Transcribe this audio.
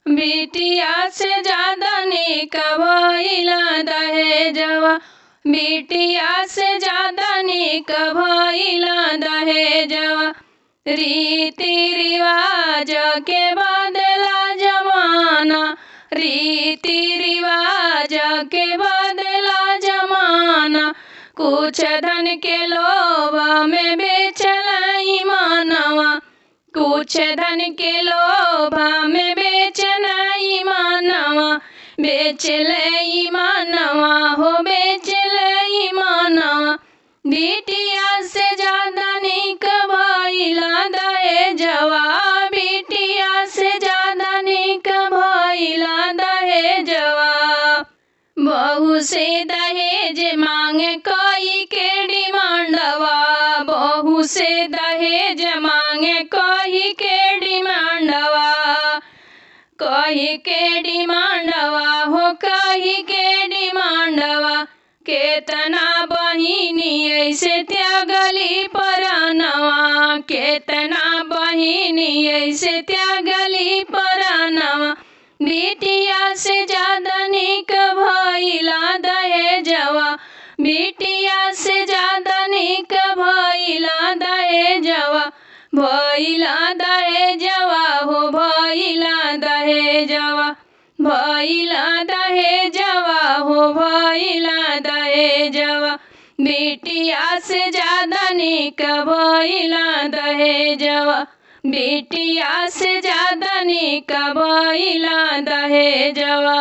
बिटिया से ज्यादा निक भइल दहेजवा, बिटिया से ज्यादा निक भइल दहेजवा। रीति रिवाज के बदला जमाना, रीति रिवाज के बदला जमाना। कुछ धन के लोभ में बेचल ईमानवा, कुछ धन के लोभ में बेचल ईमानवा। बेचल ईमानवा हो बेचल ईमानवा। बिटिया से ज्यादा निक भइल दहेजवा, बिटिया से ज्यादा निक भइल दहेजवा। बहू से दहेज मांगे कई के डिमांडवा, बहू से दहेज मांगे कही के डिमांडवा। कही के डिमांडवा हो कही के डिमांडवा। केतना बहिनी ऐसे त्यागली परानवा, केतना बहिनी ऐसे त्यागली परानवा। बिटिया से ज्यादा निक भइल दहेजवा, बिटिया से ज्यादा निक भइल दहेजवा। भइल दहेजवा हो भइल दहेजवा, भइल दहेजवा हो भइल दहेजवा। बिटिया से ज्यादा निक भइल दहेजवा, बिटिया से ज्यादा निक भइल दहेजवा।